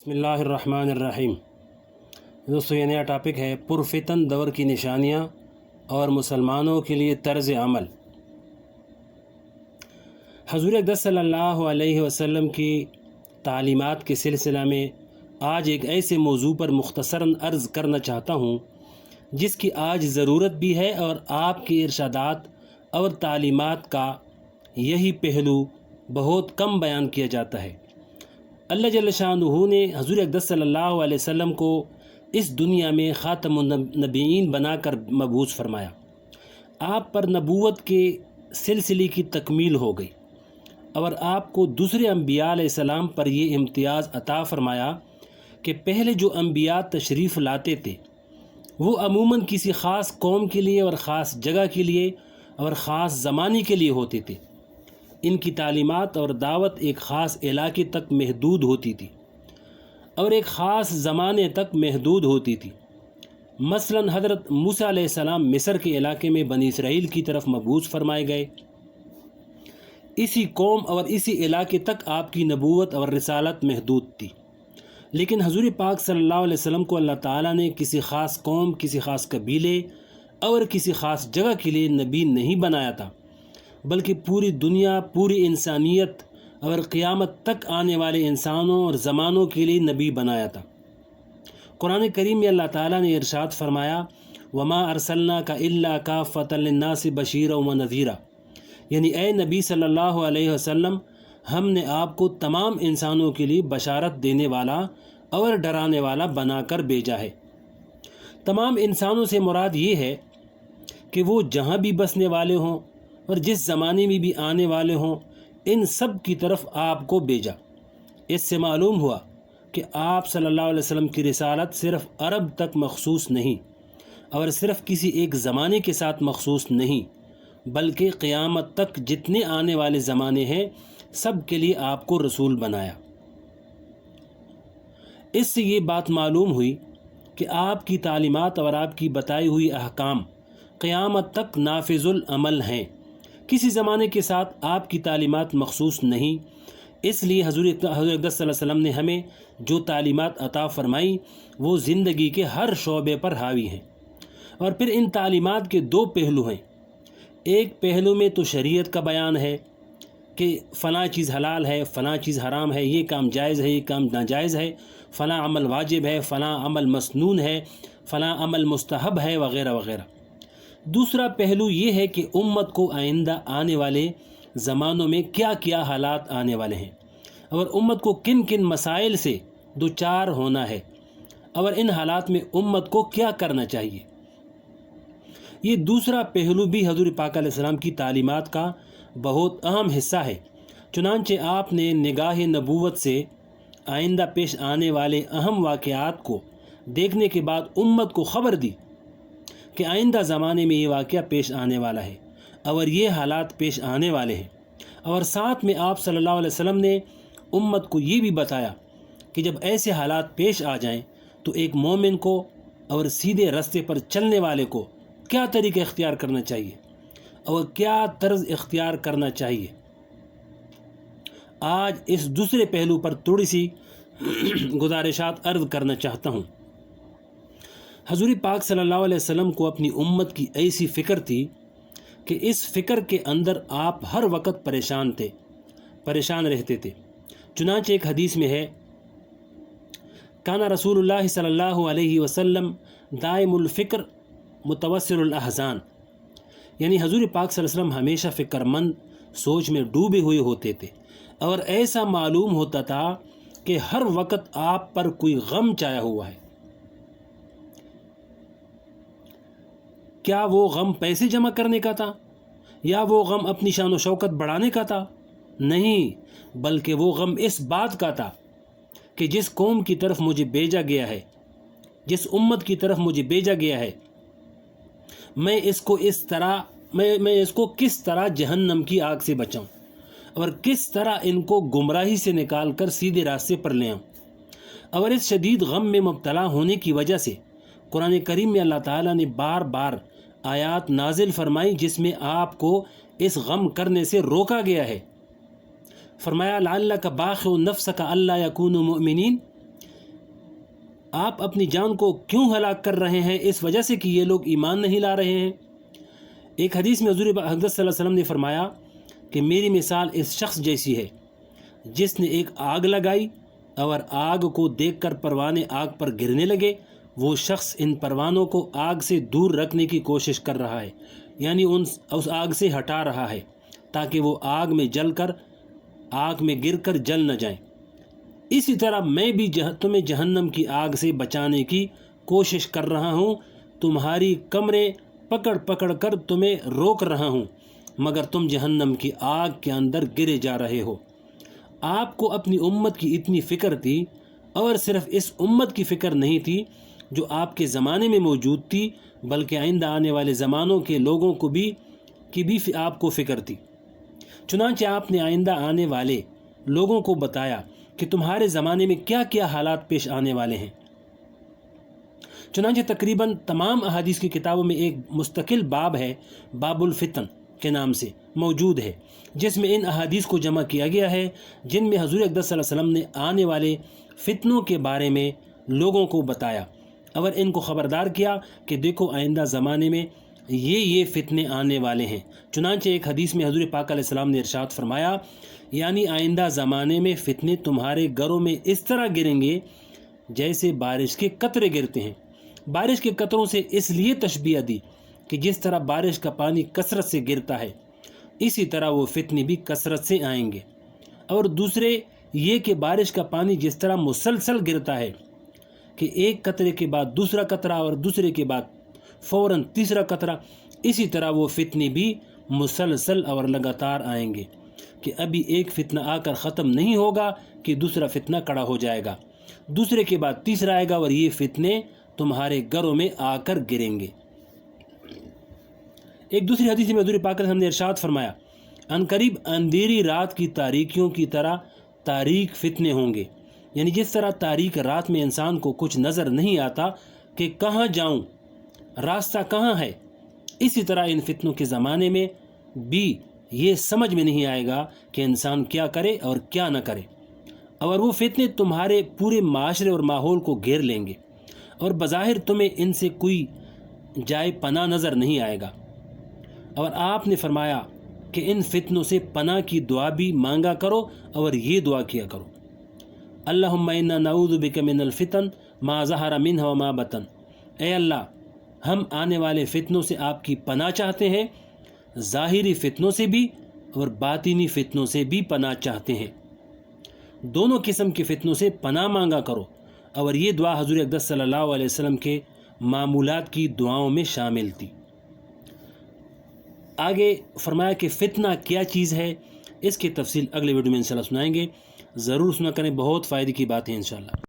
بسم اللہ الرحمن الرحیم۔ دوستو یہ نیا ٹاپک ہے پرفتن دور کی نشانیاں اور مسلمانوں کے لیے طرز عمل۔ حضور اقدس صلی اللہ علیہ وسلم کی تعلیمات کے سلسلہ میں آج ایک ایسے موضوع پر مختصراً عرض کرنا چاہتا ہوں جس کی آج ضرورت بھی ہے، اور آپ کے ارشادات اور تعلیمات کا یہی پہلو بہت کم بیان کیا جاتا ہے۔ اللہ جل شانہ نے حضور اقدس صلی اللہ علیہ وسلم کو اس دنیا میں خاتم النبیین بنا کر مبعوث فرمایا۔ آپ پر نبوت کے سلسلے کی تکمیل ہو گئی، اور آپ کو دوسرے انبیاء علیہ السلام پر یہ امتیاز عطا فرمایا کہ پہلے جو انبیاء تشریف لاتے تھے وہ عموماً کسی خاص قوم کے لیے اور خاص جگہ کے لیے اور خاص زمانے کے لیے ہوتے تھے۔ ان کی تعلیمات اور دعوت ایک خاص علاقے تک محدود ہوتی تھی اور ایک خاص زمانے تک محدود ہوتی تھی۔ مثلا حضرت موسیٰ علیہ السلام مصر کے علاقے میں بنی اسرائیل کی طرف مبعوث فرمائے گئے۔ اسی قوم اور اسی علاقے تک آپ کی نبوت اور رسالت محدود تھی، لیکن حضور پاک صلی اللہ علیہ وسلم کو اللہ تعالیٰ نے کسی خاص قوم، کسی خاص قبیلے اور کسی خاص جگہ کے لیے نبی نہیں بنایا تھا، بلکہ پوری دنیا، پوری انسانیت اور قیامت تک آنے والے انسانوں اور زمانوں کے لیے نبی بنایا تھا۔ قرآن کریم میں اللہ تعالیٰ نے ارشاد فرمایا وَمَا أَرْسَلْنَاكَ إِلَّا كَافَّةً لِلنَّاسِ بَشِيرًا وَنَذِيرًا، یعنی اے نبی صلی اللہ علیہ وسلم، ہم نے آپ کو تمام انسانوں کے لیے بشارت دینے والا اور ڈرانے والا بنا کر بھیجا ہے۔ تمام انسانوں سے مراد یہ ہے کہ وہ جہاں بھی بسنے والے ہوں اور جس زمانے میں بھی آنے والے ہوں، ان سب کی طرف آپ کو بھیجا۔ اس سے معلوم ہوا کہ آپ صلی اللہ علیہ وسلم کی رسالت صرف عرب تک مخصوص نہیں اور صرف کسی ایک زمانے کے ساتھ مخصوص نہیں، بلکہ قیامت تک جتنے آنے والے زمانے ہیں سب کے لیے آپ کو رسول بنایا۔ اس سے یہ بات معلوم ہوئی کہ آپ کی تعلیمات اور آپ کی بتائی ہوئی احکام قیامت تک نافذ العمل ہیں، کسی زمانے کے ساتھ آپ کی تعلیمات مخصوص نہیں۔ اس لیے حضور اقدس صلی اللہ علیہ وسلم نے ہمیں جو تعلیمات عطا فرمائی وہ زندگی کے ہر شعبے پر حاوی ہیں، اور پھر ان تعلیمات کے دو پہلو ہیں۔ ایک پہلو میں تو شریعت کا بیان ہے کہ فلاں چیز حلال ہے، فلاں چیز حرام ہے، یہ کام جائز ہے، یہ کام ناجائز ہے، فلاں عمل واجب ہے، فلاں عمل مسنون ہے، فلاں عمل مستحب ہے، وغیرہ وغیرہ۔ دوسرا پہلو یہ ہے کہ امت کو آئندہ آنے والے زمانوں میں کیا کیا حالات آنے والے ہیں، اور امت کو کن کن مسائل سے دوچار ہونا ہے، اور ان حالات میں امت کو کیا کرنا چاہیے۔ یہ دوسرا پہلو بھی حضور پاک علیہ السلام کی تعلیمات کا بہت اہم حصہ ہے۔ چنانچہ آپ نے نگاہ نبوت سے آئندہ پیش آنے والے اہم واقعات کو دیکھنے کے بعد امت کو خبر دی کہ آئندہ زمانے میں یہ واقعہ پیش آنے والا ہے اور یہ حالات پیش آنے والے ہیں، اور ساتھ میں آپ صلی اللہ علیہ وسلم نے امت کو یہ بھی بتایا کہ جب ایسے حالات پیش آ جائیں تو ایک مومن کو اور سیدھے راستے پر چلنے والے کو کیا طریقہ اختیار کرنا چاہیے اور کیا طرز اختیار کرنا چاہیے۔ آج اس دوسرے پہلو پر تھوڑی سی گزارشات عرض کرنا چاہتا ہوں۔ حضور پاک صلی اللہ علیہ وسلم کو اپنی امت کی ایسی فکر تھی کہ اس فکر کے اندر آپ ہر وقت پریشان رہتے تھے۔ چنانچہ ایک حدیث میں ہے کان رسول اللہ صلی اللہ علیہ وسلم دائم الفکر متوسر الاحزان، یعنی حضور پاک صلی اللہ علیہ وسلم ہمیشہ فکر مند سوچ میں ڈوبے ہوئے ہوتے تھے، اور ایسا معلوم ہوتا تھا کہ ہر وقت آپ پر کوئی غم چھایا ہوا ہے۔ کیا وہ غم پیسے جمع کرنے کا تھا یا وہ غم اپنی شان و شوکت بڑھانے کا تھا؟ نہیں، بلکہ وہ غم اس بات کا تھا کہ جس قوم کی طرف مجھے بھیجا گیا ہے، جس امت کی طرف مجھے بھیجا گیا ہے، میں اس کو کس طرح جہنم کی آگ سے بچاؤں اور کس طرح ان کو گمراہی سے نکال کر سیدھے راستے پر لے آؤں۔ اور اس شدید غم میں مبتلا ہونے کی وجہ سے قرآن کریم میں اللہ تعالیٰ نے بار بار آیات نازل فرمائی جس میں آپ کو اس غم کرنے سے روکا گیا ہے۔ فرمایا لعلک باخع نفسک الا یکونوا مؤمنین، آپ اپنی جان کو کیوں ہلاک کر رہے ہیں؟ اس وجہ سے کہ یہ لوگ ایمان نہیں لا رہے ہیں۔ ایک حدیث میں حضور حضرت صلی اللہ علیہ وسلم نے فرمایا کہ میری مثال اس شخص جیسی ہے جس نے ایک آگ لگائی اور آگ کو دیکھ کر پروانے آگ پر گرنے لگے۔ وہ شخص ان پروانوں کو آگ سے دور رکھنے کی کوشش کر رہا ہے، یعنی اس آگ سے ہٹا رہا ہے تاکہ وہ آگ میں گر کر جل نہ جائیں۔ اسی طرح میں بھی تمہیں جہنم کی آگ سے بچانے کی کوشش کر رہا ہوں، تمہاری کمریں پکڑ پکڑ کر تمہیں روک رہا ہوں، مگر تم جہنم کی آگ کے اندر گرے جا رہے ہو۔ آپ کو اپنی امت کی اتنی فکر تھی، اور صرف اس امت کی فکر نہیں تھی جو آپ کے زمانے میں موجود تھی، بلکہ آئندہ آنے والے زمانوں کے لوگوں کی بھی آپ کو فکر تھی۔ چنانچہ آپ نے آئندہ آنے والے لوگوں کو بتایا کہ تمہارے زمانے میں کیا کیا حالات پیش آنے والے ہیں۔ چنانچہ تقریباً تمام احادیث کی کتابوں میں ایک مستقل باب ہے، باب الفتن کے نام سے موجود ہے، جس میں ان احادیث کو جمع کیا گیا ہے جن میں حضور اقدس صلی اللہ علیہ وسلم نے آنے والے فتنوں کے بارے میں لوگوں کو بتایا اور ان کو خبردار کیا کہ دیکھو آئندہ زمانے میں یہ فتنے آنے والے ہیں۔ چنانچہ ایک حدیث میں حضور پاک علیہ السلام نے ارشاد فرمایا، یعنی آئندہ زمانے میں فتنے تمہارے گھروں میں اس طرح گریں گے جیسے بارش کے قطرے گرتے ہیں۔ بارش کے قطروں سے اس لیے تشبیہ دی کہ جس طرح بارش کا پانی کثرت سے گرتا ہے، اسی طرح وہ فتنے بھی کثرت سے آئیں گے۔ اور دوسرے یہ کہ بارش کا پانی جس طرح مسلسل گرتا ہے کہ ایک قطرے کے بعد دوسرا قطرہ اور دوسرے کے بعد فوراً تیسرا قطرہ، اسی طرح وہ فتنے بھی مسلسل اور لگاتار آئیں گے کہ ابھی ایک فتنہ آ کر ختم نہیں ہوگا کہ دوسرا فتنہ کڑا ہو جائے گا، دوسرے کے بعد تیسرا آئے گا، اور یہ فتنے تمہارے گھروں میں آ کر گریں گے۔ ایک دوسری حدیث میں حضور پاک نے ارشاد فرمایا، عنقریب اندھیری رات کی تاریکیوں کی طرح تاریک فتنے ہوں گے، یعنی جس طرح تاریک رات میں انسان کو کچھ نظر نہیں آتا کہ کہاں جاؤں، راستہ کہاں ہے، اسی طرح ان فتنوں کے زمانے میں بھی یہ سمجھ میں نہیں آئے گا کہ انسان کیا کرے اور کیا نہ کرے، اور وہ فتنے تمہارے پورے معاشرے اور ماحول کو گھیر لیں گے، اور بظاہر تمہیں ان سے کوئی جائے پناہ نظر نہیں آئے گا۔ اور آپ نے فرمایا کہ ان فتنوں سے پناہ کی دعا بھی مانگا کرو اور یہ دعا کیا کرو، اللہم انا نعوذ بک من الفتن ما ظہر منہ وما بطن، اے اللہ ہم آنے والے فتنوں سے آپ کی پناہ چاہتے ہیں، ظاہری فتنوں سے بھی اور باطنی فتنوں سے بھی پناہ چاہتے ہیں، دونوں قسم کے فتنوں سے پناہ مانگا کرو۔ اور یہ دعا حضور اقدس صلی اللہ علیہ وسلم کے معمولات کی دعاؤں میں شامل تھی۔ آگے فرمایا کہ فتنہ کیا چیز ہے، اس کی تفصیل اگلے ویڈیو میں انشاءاللہ سنائیں گے، ضرور سنا کریں، بہت فائدے کی بات ہے انشاءاللہ۔